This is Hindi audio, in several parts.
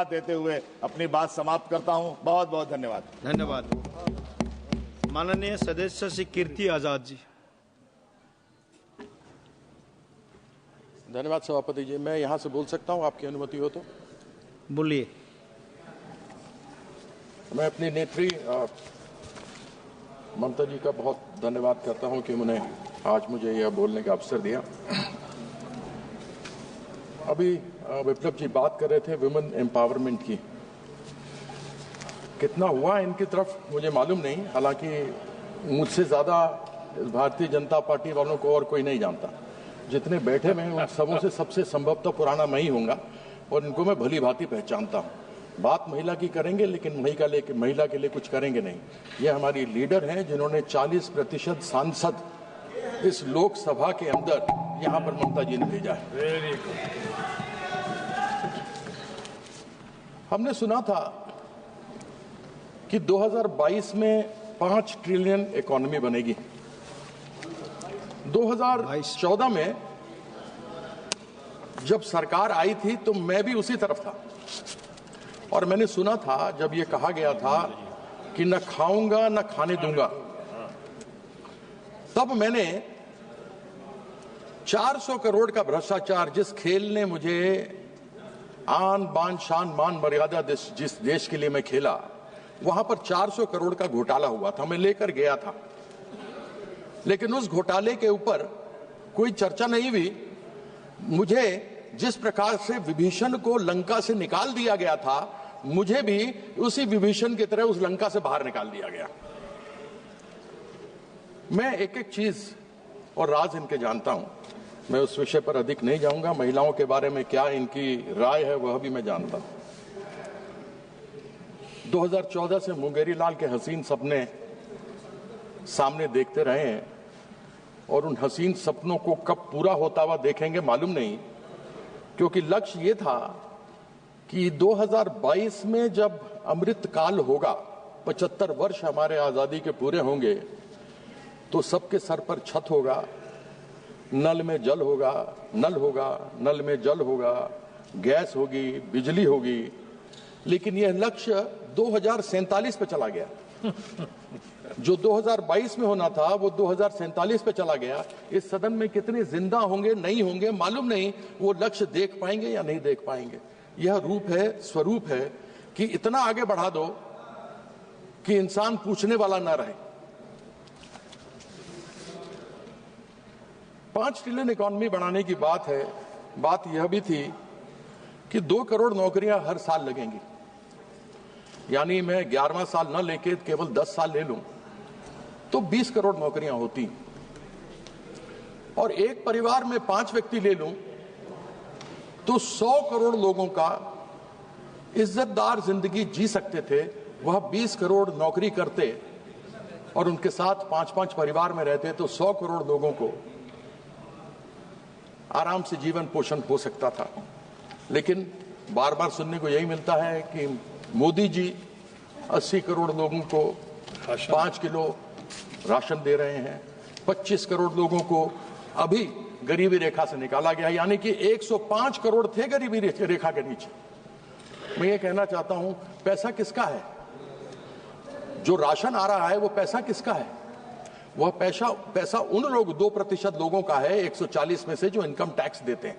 देते हुए अपनी बात समाप्त करता हूं। बहुत बहुत धन्यवाद। धन्यवाद। माननीय सदस्य श्री कीर्ति आजाद जी। धन्यवाद सभापति जी। मैं यहां से बोल सकता हूं, आपकी अनुमति हो तो? बोलिए। मैं अपनी नेत्री ममता जी का बहुत धन्यवाद करता हूं कि उन्होंने आज मुझे यह बोलने का अवसर दिया। अभी विप्लव जी बात कर रहे थे वुमेन एम्पावरमेंट की। कितना हुआ इनकी तरफ मुझे मालूम नहीं, हालांकि मुझसे ज़्यादा भारतीय जनता पार्टी वालों को और कोई नहीं जानता। जितने बैठे में उन सबों से सबसे संभवतः पुराना मैं ही होऊंगा और इनको मैं भली भांति पहचानता हूँ। बात महिला की करेंगे लेकिन महिला के लिए कुछ करेंगे नहीं। ये हमारी लीडर हैं जिन्होंने 40% सांसद इस लोकसभा के अंदर यहाँ पर ममता जी ने भेजा है। हमने सुना था कि 2022 में 5 ट्रिलियन इकोनॉमी बनेगी। 2014 में जब सरकार आई थी तो मैं भी उसी तरफ था और मैंने सुना था जब ये कहा गया था कि न खाऊंगा न खाने दूंगा, तब मैंने 400 करोड़ का भ्रष्टाचार, जिस खेल ने मुझे आन बान शान मान मर्यादा जिस देश के लिए मैं खेला, वहां पर 400 करोड़ का घोटाला हुआ था, मैं लेकर गया था। लेकिन उस घोटाले के ऊपर कोई चर्चा नहीं हुई। मुझे जिस प्रकार से विभीषण को लंका से निकाल दिया गया था, मुझे भी उसी विभीषण की तरह उस लंका से बाहर निकाल दिया गया। मैं एक एक चीज और राज इनके जानता हूं। मैं उस विषय पर अधिक नहीं जाऊंगा। महिलाओं के बारे में क्या इनकी राय है वह भी मैं जानता हूं। 2014 से मुंगेरी लाल के हसीन सपने सामने देखते रहे हैं और उन हसीन सपनों को कब पूरा होता हुआ देखेंगे मालूम नहीं, क्योंकि लक्ष्य ये था कि 2022 में जब अमृत काल होगा, 75 वर्ष हमारे आजादी के पूरे होंगे, तो सबके सर पर छत होगा, नल में जल होगा, नल में जल होगा, गैस होगी, बिजली होगी। लेकिन यह लक्ष्य 2047 पे चला गया। जो 2022 में होना था वो 2047 पे चला गया। इस सदन में कितने जिंदा होंगे नहीं होंगे मालूम नहीं, वो लक्ष्य देख पाएंगे या नहीं देख पाएंगे। यह रूप है, स्वरूप है कि इतना आगे बढ़ा दो कि इंसान पूछने वाला ना रहे। 5 ट्रिलियन इकोनॉमी बढ़ाने की बात है। बात यह भी थी कि 2 करोड़ नौकरियां हर साल लगेंगी। यानी मैं 11वां साल न लेके केवल 10 साल ले लूं तो 20 करोड़ नौकरियां होती, और एक परिवार में 5 व्यक्ति ले लूं तो 100 करोड़ लोगों का इज्जतदार जिंदगी जी सकते थे। वह 20 करोड़ नौकरी करते और उनके साथ 5-5 परिवार में रहते तो 100 करोड़ लोगों को आराम से जीवन पोषण हो सकता था। लेकिन बार बार सुनने को यही मिलता है कि मोदी जी 80 करोड़ लोगों को 5 किलो राशन दे रहे हैं, 25 करोड़ लोगों को अभी गरीबी रेखा से निकाला गया, यानी कि 105 करोड़ थे गरीबी रेखा के नीचे। मैं ये कहना चाहता हूं, पैसा किसका है? जो राशन आ रहा है वो पैसा किसका है? वह पैसा उन लोग 2% लोगों का है 140 में से जो इनकम टैक्स देते हैं।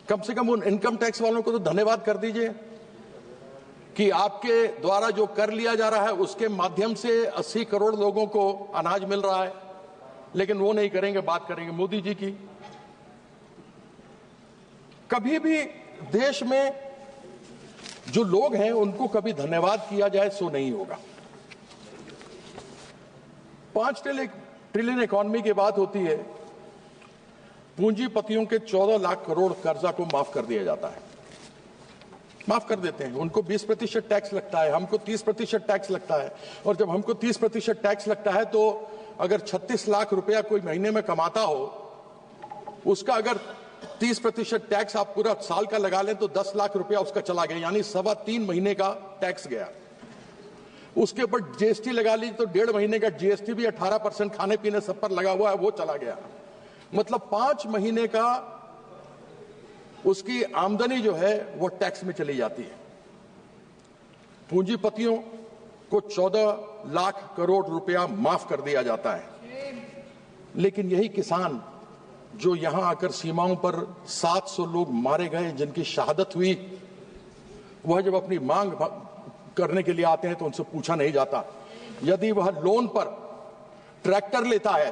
कम से कम उन इनकम टैक्स वालों को तो धन्यवाद कर दीजिए कि आपके द्वारा जो कर लिया जा रहा है उसके माध्यम से 80 करोड़ लोगों को अनाज मिल रहा है। लेकिन वो नहीं करेंगे, बात करेंगे मोदी जी की। कभी भी देश में जो लोग हैं उनको कभी धन्यवाद किया जाए सो नहीं होगा। 5 ट्रिलियन इकोनॉमी की बात होती है, पूंजीपतियों के 14 लाख करोड़ कर्जा को माफ कर दिया जाता है, माफ कर देते हैं। उनको 20% टैक्स लगता है, हमको 30% टैक्स लगता है। और जब हमको 30% टैक्स लगता है तो अगर 36 लाख रुपया कोई महीने में कमाता हो, उसका अगर 30% टैक्स आप पूरा साल का लगा लें तो 10 लाख रुपया उसका चला गया, यानी 3.25 महीने का टैक्स गया। उसके ऊपर जीएसटी लगा ली तो 1.5 महीने का जीएसटी भी 18% खाने पीने सब पर लगा हुआ है, वो चला गया। मतलब 5 महीने का उसकी आमदनी जो है वो टैक्स में चली जाती है। पूंजीपतियों को 14 लाख करोड़ रुपया माफ कर दिया जाता है, लेकिन यही किसान जो यहां आकर सीमाओं पर 700 लोग मारे गए, जिनकी शहादत हुई, वह जब अपनी मांग करने के लिए आते हैं तो उनसे पूछा नहीं जाता। यदि वह लोन पर ट्रैक्टर लेता है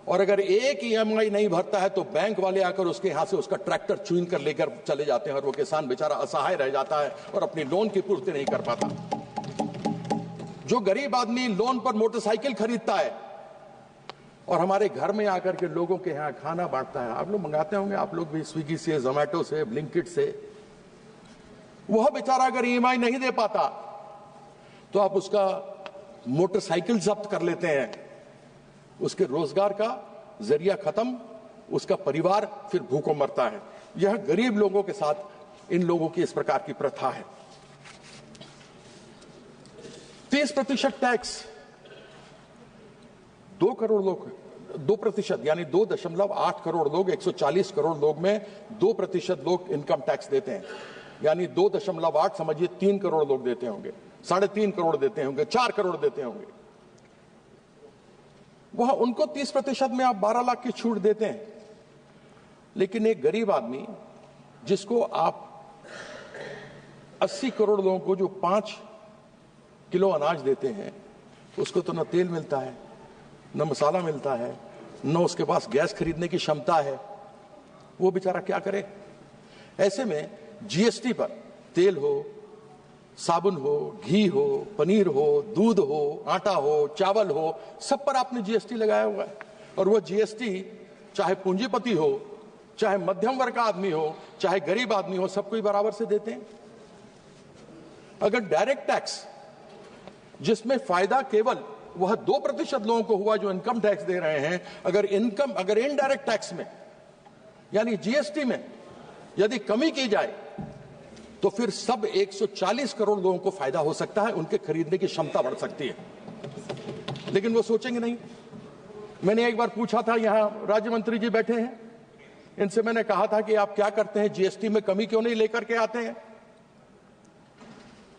और अगर एक EMI नहीं भरता है तो बैंक वाले आकर उसके यहां से उसका ट्रैक्टर छीन कर लेकर चले जाते हैं और वो किसान बेचारा असहाय रह जाता है और अपनी लोन की पूर्ति नहीं कर पाता। जो गरीब आदमी लोन पर मोटरसाइकिल खरीदता है और हमारे घर में आकर के लोगों के यहां खाना बांटता है, आप लोग मंगाते होंगे, आप लोग भी स्विगी से, जोमेटो से, ब्लिंकिट से, वह बेचारा अगर EMI नहीं दे पाता तो आप उसका मोटरसाइकिल जब्त कर लेते हैं, उसके रोजगार का जरिया खत्म, उसका परिवार फिर भूखों मरता है। यह गरीब लोगों के साथ इन लोगों की इस प्रकार की प्रथा है। 30% टैक्स, 2 करोड़ लोग, 2% यानी 2.8 करोड़ लोग, 140 करोड़ लोग में 2% लोग इनकम टैक्स देते हैं, यानी 2.8 समझिए 3 करोड़ लोग देते होंगे, 3.5 करोड़ देते होंगे, 4 करोड़ देते होंगे। वह उनको 30% में आप 12 लाख की छूट देते हैं, लेकिन एक गरीब आदमी जिसको आप 80 करोड़ लोगों को जो 5 किलो अनाज देते हैं, उसको तो न तेल मिलता है, न मसाला मिलता है, न उसके पास गैस खरीदने की क्षमता है, वो बेचारा क्या करे। ऐसे में GST पर तेल हो, साबुन हो, घी हो, पनीर हो, दूध हो, आटा हो, चावल हो, सब पर आपने GST लगाया हुआ है। और वो GST चाहे पूंजीपति हो, चाहे मध्यम वर्ग का आदमी हो, चाहे गरीब आदमी हो, सबको ही बराबर से देते हैं। अगर डायरेक्ट टैक्स जिसमें फायदा केवल वह 2% लोगों को हुआ जो इनकम टैक्स दे रहे हैं, अगर इनडायरेक्ट टैक्स में यानी GST में यदि कमी की जाए तो फिर सब 140 करोड़ लोगों को फायदा हो सकता है, उनके खरीदने की क्षमता बढ़ सकती है, लेकिन वो सोचेंगे नहीं। मैंने एक बार पूछा था, यहां राज्य मंत्री जी बैठे हैं, इनसे मैंने कहा था कि आप क्या करते हैं, GST में कमी क्यों नहीं लेकर के आते हैं?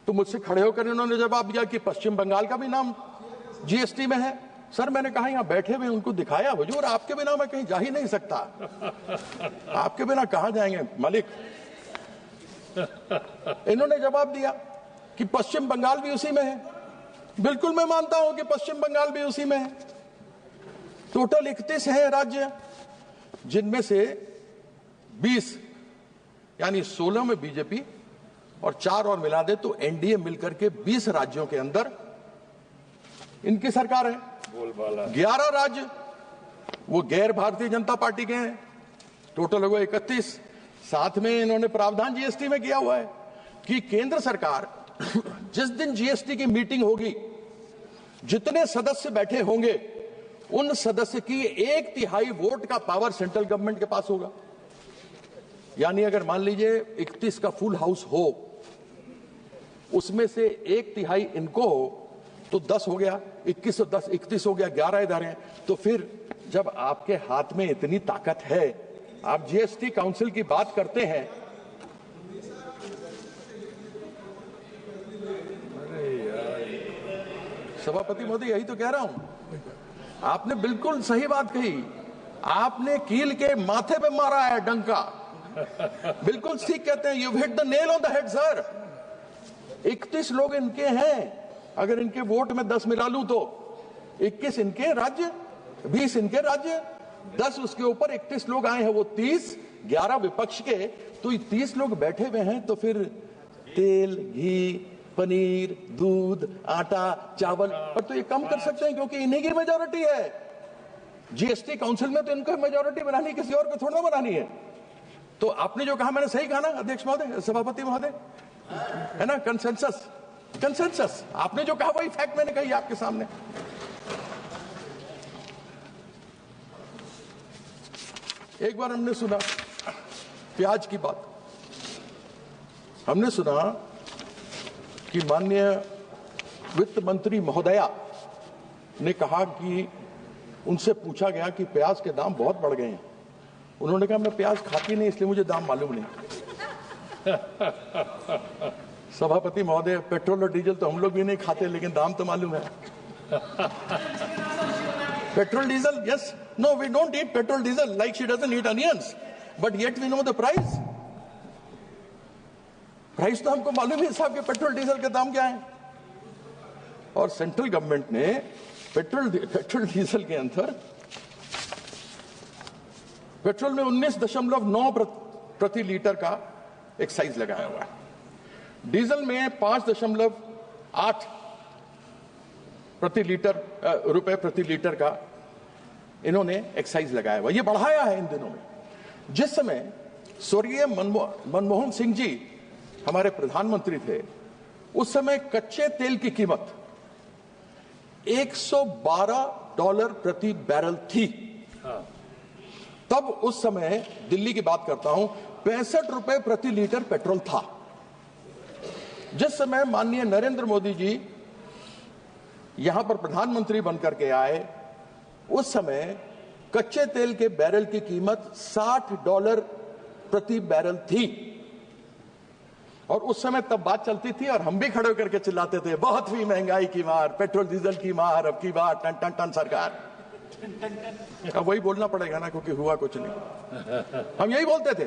तो मुझसे खड़े होकर इन्होंने जवाब दिया कि पश्चिम बंगाल का भी नाम GST में है। सर मैंने कहा यहां बैठे हुए उनको दिखाया, हुजूर आपके बिना मैं कहीं जा ही नहीं सकता, आपके बिना कहां जाएंगे मालिक। इन्होंने जवाब दिया कि पश्चिम बंगाल भी उसी में है। बिल्कुल मैं मानता हूं कि पश्चिम बंगाल भी उसी में है। टोटल 31 है राज्य, जिनमें से 20 यानी 16 में बीजेपी और 4 और मिला दे तो NDA मिलकर के 20 राज्यों के अंदर इनकी सरकार है। 11 राज्य वो गैर भारतीय जनता पार्टी के हैं, टोटल हो गए 31। साथ में इन्होंने प्रावधान GST में किया हुआ है कि केंद्र सरकार जिस दिन GST की मीटिंग होगी, जितने सदस्य बैठे होंगे उन सदस्य की 1/3 वोट का पावर सेंट्रल गवर्नमेंट के पास होगा। यानी अगर मान लीजिए 31 का फुल हाउस हो, उसमें से 1/3 इनको हो तो 10 हो गया, 21 और 10 31 हो गया, 11 इधर हैं। तो फिर जब आपके हाथ में इतनी ताकत है, आप GST काउंसिल की बात करते हैं, सभापति महोदय यही तो कह रहा हूं, आपने बिल्कुल सही बात कही, आपने कील के माथे पे मारा है डंका, बिल्कुल ठीक कहते हैं, you hit the nail on the head sir. 31 लोग इनके हैं, अगर इनके वोट में 10 मिला लूं तो 21 इनके राज्य, 20 इनके राज्य, 10 उसके ऊपर 31 लोग आए हैं, वो 30, 11 विपक्ष के, तो 30 लोग बैठे हुए हैं। तो फिर तेल, घी, पनीर, दूध, आटा, चावल पर तो ये कम कर सकते हैं क्योंकि इन्हीं की मेजोरिटी है। GST काउंसिल में तो इनको मेजोरिटी बनानी, किसी और को थोड़ा बनानी है। तो आपने जो कहा मैंने सही कहा ना अध्यक्ष महोदय, सभापति महोदय, है ना, कंसेंसस आपने जो कहा वही फैक्ट मैंने कही आपके सामने। एक बार हमने सुना प्याज की बात, हमने सुना कि माननीय वित्त मंत्री महोदया ने कहा कि उनसे पूछा गया कि प्याज के दाम बहुत बढ़ गए हैं उन्होंने कहा मैं प्याज खाती नहीं इसलिए मुझे दाम मालूम नहीं। सभापति महोदय, पेट्रोल और डीजल तो हम लोग भी नहीं खाते, लेकिन दाम तो मालूम है। Petrol diesel, yes, no, we don't eat petrol diesel like she doesn't eat onions, but yet we know the price. Price तो हमको मालूम है साहब कि पेट्रोल डीजल के दाम क्या है। और सेंट्रल गवर्नमेंट ने पेट्रोल डीजल के अंदर पेट्रोल में 19.9 प्रति लीटर का एक्साइज लगाया हुआ है, डीजल में 5.8 रुपए प्रति लीटर का इन्होंने एक्साइज लगाया हुआ। ये बढ़ाया है इन दिनों में। जिस समय स्वर्गीय मनमोहन सिंह जी हमारे प्रधानमंत्री थे, उस समय कच्चे तेल की कीमत $112 प्रति बैरल थी। तब उस समय, दिल्ली की बात करता हूं, 65 रुपए प्रति लीटर पेट्रोल था। जिस समय माननीय नरेंद्र मोदी जी यहां पर प्रधानमंत्री बनकर के आए, उस समय कच्चे तेल के बैरल की कीमत $60 प्रति बैरल थी। और उस समय तब बात चलती थी और हम भी खड़े होकर के चिल्लाते थे, बहुत हुई महंगाई की मार, पेट्रोल डीजल की मार, अब की बार टन टन टन सरकार। अब वही बोलना पड़ेगा ना, क्योंकि हुआ कुछ नहीं। हम यही बोलते थे।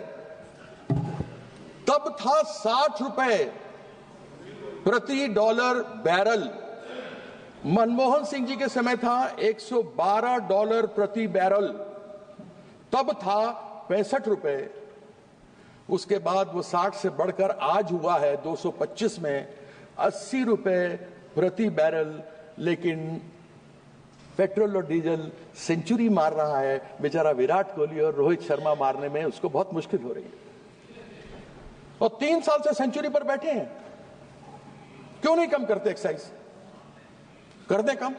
तब था 60 रुपए प्रति डॉलर बैरल। मनमोहन सिंह जी के समय था $112 प्रति बैरल। तब था 65 रुपए। उसके बाद वो 60 से बढ़कर आज हुआ है 225 में 80 रुपए प्रति बैरल। लेकिन पेट्रोल और डीजल सेंचुरी मार रहा है। बेचारा विराट कोहली और रोहित शर्मा मारने में उसको बहुत मुश्किल हो रही है। और 3 साल से सेंचुरी पर बैठे हैं। क्यों नहीं कम करते एक्साइज? कर दे कम,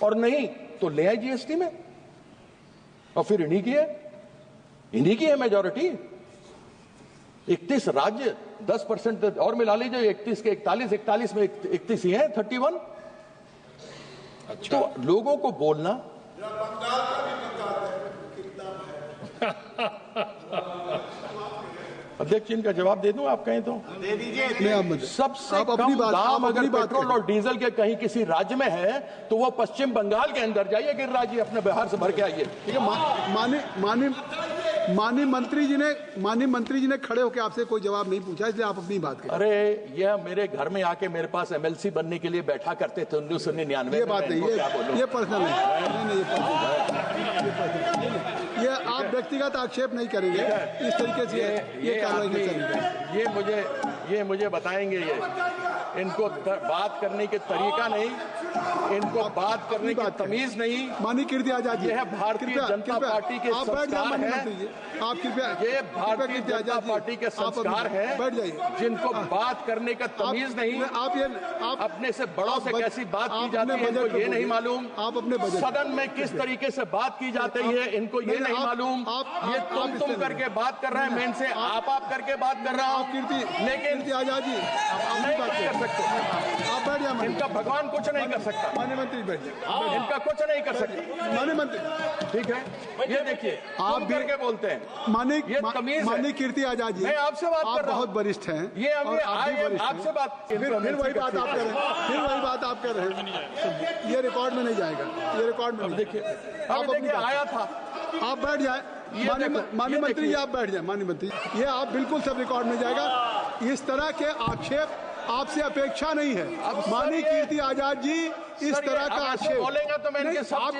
और नहीं तो ले आए जीएसटी में। और फिर इन्हीं की है मेजॉरिटी। 31 राज्य 10% और मिला लीजिए, 31 के 41 में 31 ही है, 31। अच्छा। तो लोगों को बोलना अध्यक्ष जी, इनका जवाब दे दूं? आप कहें तो दे दीजिए। सबसे कम दाम अगर पेट्रोल और डीजल के कहीं किसी राज्य में है तो वो पश्चिम बंगाल के अंदर जाइए, गिरिराज जी, अपने बिहार से भर के आइए। माननीय मंत्री जी ने खड़े होकर आपसे कोई जवाब नहीं पूछा, इसलिए आप अपनी बात करें। अरे यह मेरे घर में आके मेरे पास एमएलसी बनने के लिए बैठा करते थे 1999 में। ये बात नहीं, ये पर्सनल नहीं, ये आप व्यक्तिगत आक्षेप नहीं करेंगे इस तरीके से। ये मुझे बताएंगे। ये इनको बात करने के तरीका नहीं, इनको बात करने की तमीज नहीं। माननीय कीर्ति आजाद जी, यह भारतीय जनता पार्टी के संस्कार हैं। आप कृपया, ये भारतीय जनता पार्टी के संस्कार हैं, बैठ जाइए। जिनको बात करने का तमीज नहीं। आप अपने से बड़ों से कैसी बात की जाती है इनको ये नहीं मालूम। आप अपने सदन में किस तरीके से बात की जाती है इनको ये नहीं मालूम। ये तुम करके बात कर रहे हैं, मैं इनसे आप करके बात कर रहा हूँ। लेकिन आजाद जी नहीं कर सकते। आप बैठ जाइए। इनका भगवान कुछ नहीं कर सकता। माननीय मंत्री बैठ जाइए। इनका कुछ नहीं कर सकता। माननीय मंत्री, ठीक है, ये देखिए आप भी करके बोलते हैं। माननीय कीर्ति आजाद जी, मैं आपसे बात कर रहा हूं। बहुत वरिष्ठ हैं। ये आपसे बात, फिर वही बात आप कर रहे हैं। फिर वही बात आप कर रहे हैं। ये रिकॉर्ड में नहीं जाएगा। ये रिकॉर्ड में देखिए, देखिए आया था। आप बैठ जाए। माननीय मंत्री जी, आप बैठ जाए। माननीय मंत्री, ये आप बिल्कुल सब रिकॉर्ड में जाएगा। इस तरह के आक्षेप आपसे अपेक्षा नहीं है। माननीय कीर्ति आजाद जी, इस तरह का आक्षेप बोलेंगे तो मैं इनके सब आप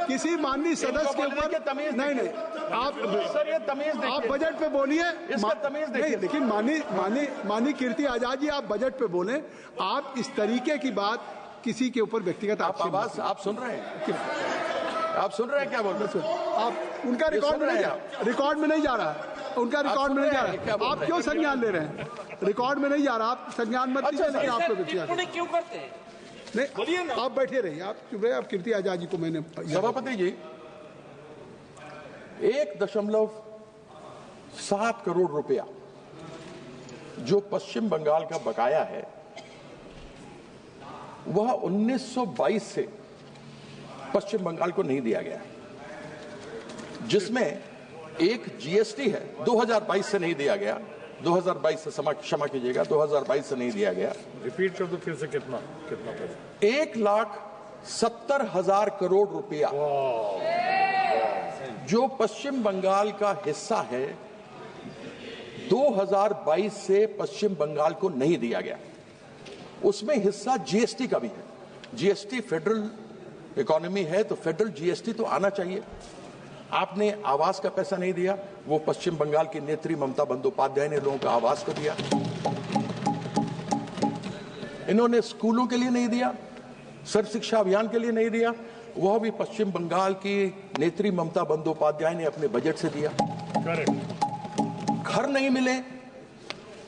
किसी माननीय सदस्य के ऊपर नहीं, आप सर ये तमीज देखिए। आप बजट पे बोलिए, इसका तमीज देखिए। लेकिन माननीय कीर्ति आजाद जी, आप बजट पे बोलें। आप इस तरीके की बात किसी के ऊपर व्यक्तिगत आवाज आप सुन रहे हैं? आप सुन रहे हैं क्या बोल रहे हैं? आप उनका रिकॉर्ड में नहीं जा रहा है। उनका रिकॉर्ड में नहीं जा रहा है। आप क्यों संज्ञान ले रहे हैं? रिकॉर्ड में नहीं जा रहा। आप संज्ञान मत लीजिए। लेकिन आपको व्यक्तिगत क्यों करते हैं? नहीं, बोलिए ना। आप बैठे रहिए। आप चुप रहे। आप कीर्ति आजाद जी को मैंने सभापति जी 1.7 करोड़ रुपया जो पश्चिम बंगाल का बकाया है वह 1922 से पश्चिम बंगाल को नहीं दिया गया, जिसमें एक जीएसटी है, 2022 से नहीं दिया गया, 2022 से क्षमा कीजिएगा, 2022 से नहीं दिया गया। रिपीट कर दो फिर से, कितना पैसा? 1,70,000 करोड़ रुपया जो पश्चिम बंगाल का हिस्सा है, 2022 से पश्चिम बंगाल को नहीं दिया गया। उसमें हिस्सा जीएसटी का भी है। जीएसटी फेडरल इकोनॉमी है तो फेडरल जीएसटी तो आना चाहिए। आपने आवास का पैसा नहीं दिया, वो पश्चिम बंगाल की नेत्री ममता बंदोपाध्याय ने लोगों का आवास को दिया। इन्होंने स्कूलों के लिए नहीं दिया, सर्व शिक्षा अभियान के लिए नहीं दिया, वह भी पश्चिम बंगाल की नेत्री ममता बंदोपाध्याय ने अपने बजट से दिया। घर नहीं मिले,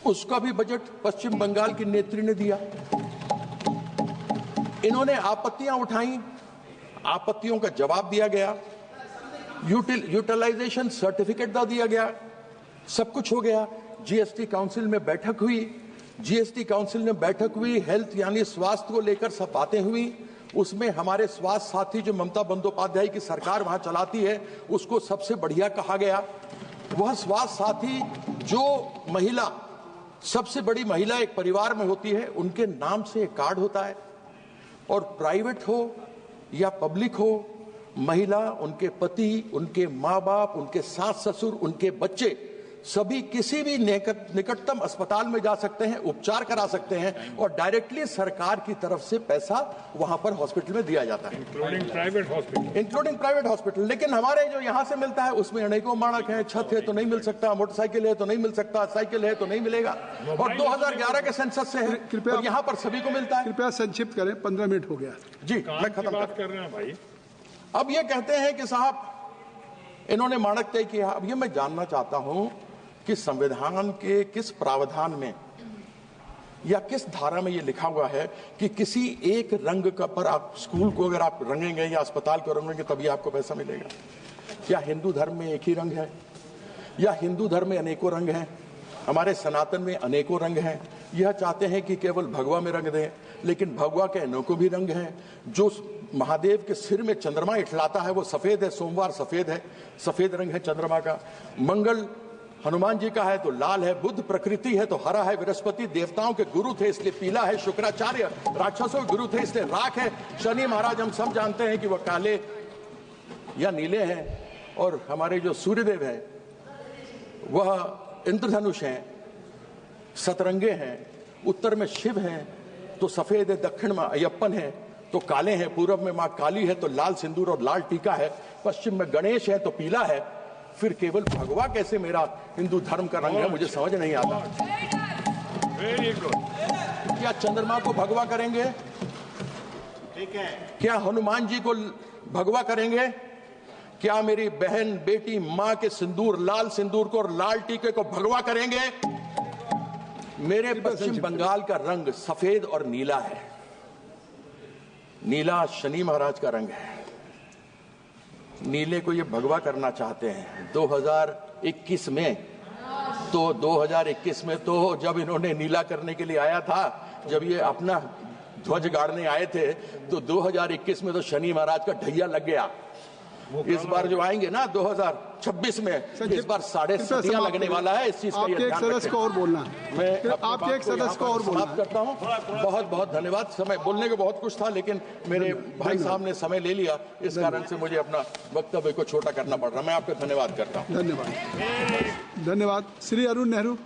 उसका भी बजट पश्चिम बंगाल की नेत्री ने दिया। इन्होंने आपत्तियां उठाई, आपत्तियों का जवाब दिया गया, यूटिलाइजेशन सर्टिफिकेट दिया गया, सब कुछ हो गया। जीएसटी काउंसिल में बैठक हुई, जीएसटी काउंसिल में बैठक हुई, हेल्थ यानी स्वास्थ्य को लेकर सब बातें हुई। उसमें हमारे स्वास्थ्य साथी जो ममता बंदोपाध्याय की सरकार वहां चलाती है, उसको सबसे बढ़िया कहा गया। वह स्वास्थ्य साथी जो महिला, सबसे बड़ी महिला एक परिवार में होती है, उनके नाम से एक कार्ड होता है, और प्राइवेट हो या पब्लिक हो, महिला, उनके पति, उनके माँ बाप, उनके सास ससुर, उनके बच्चे सभी किसी भी निकटतम अस्पताल में जा सकते हैं, उपचार करा सकते हैं, और डायरेक्टली सरकार की तरफ से पैसा वहां पर हॉस्पिटल में दिया जाता है, इंक्लूडिंग प्राइवेट हॉस्पिटल। लेकिन हमारे जो यहां से मिलता है उसमें अनेकों मानक हैं। छत है तो नहीं मिल सकता, मोटरसाइकिल है तो नहीं मिल सकता, साइकिल है तो नहीं मिलेगा, और 2011 के सेंसस से है, और यहाँ पर सभी को मिलता है। कृपया संक्षिप्त करें, 15 मिनट हो गया जी, मैं खत्म बात कर रहे हैं भाई। अब ये कहते हैं कि साहब इन्होंने मानक तय किया। अब ये मैं जानना चाहता हूं कि संविधान के किस प्रावधान में या किस धारा में ये लिखा हुआ है कि किसी एक रंग का पर आप स्कूल को अगर आप रंगेंगे या अस्पताल को रंगेंगे तभी आपको पैसा मिलेगा? क्या हिंदू धर्म में एक ही रंग है, या हिंदू धर्म में अनेकों रंग हैं? हमारे सनातन में अनेकों रंग हैं। यह चाहते हैं कि केवल भगवा में रंग दें, लेकिन भगवा के अनेकों भी रंग हैं। जो महादेव के सिर में चंद्रमा इठलाता है वो सफेद है, सोमवार सफेद है, सफेद रंग है चंद्रमा का। मंगल हनुमान जी का है तो लाल है, बुद्ध प्रकृति है तो हरा है, बृहस्पति देवताओं के गुरु थे इसलिए पीला है, शुक्राचार्य राक्षसों के गुरु थे इसलिए राख है, शनि महाराज हम सब जानते हैं कि वह काले या नीले हैं, और हमारे जो सूर्यदेव हैं वह इंद्रधनुष हैं, सतरंगे हैं। उत्तर में शिव हैं तो सफेद है, दक्षिण में अयप्पन है तो काले हैं, पूर्व में मां काली है तो लाल सिंदूर और लाल टीका है, पश्चिम में गणेश है तो पीला है। फिर केवल भगवा कैसे मेरा हिंदू धर्म का रंग है, मुझे समझ नहीं आता। Very good. क्या चंद्रमा को भगवा करेंगे? ठीक है। क्या हनुमान जी को भगवा करेंगे? क्या मेरी बहन, बेटी, मां के सिंदूर, लाल सिंदूर को और लाल टीके को भगवा करेंगे? मेरे पश्चिम बंगाल का रंग सफेद और नीला है। नीला शनि महाराज का रंग है। नीले को ये भगवा करना चाहते हैं 2021 में। तो 2021 में तो जब इन्होंने नीला करने के लिए आया था, जब ये अपना ध्वज गाड़ने आए थे, तो 2021 में तो शनि महाराज का ढैया लग गया। इस बार जो आएंगे ना 2026 में, इस बार 7.5 लगने वाला है। इस चीज का आपके एक सदस्य को और बोलना, मैं आपके एक सदस्य को और बोलना करता हूँ। बहुत बहुत धन्यवाद। समय बोलने को बहुत कुछ था, लेकिन मेरे भाई साहब ने समय ले लिया, इस कारण से मुझे अपना वक्तव्य को छोटा करना पड़ रहा। मैं आपको धन्यवाद करता हूँ। धन्यवाद। धन्यवाद। श्री अरुण नेहरू।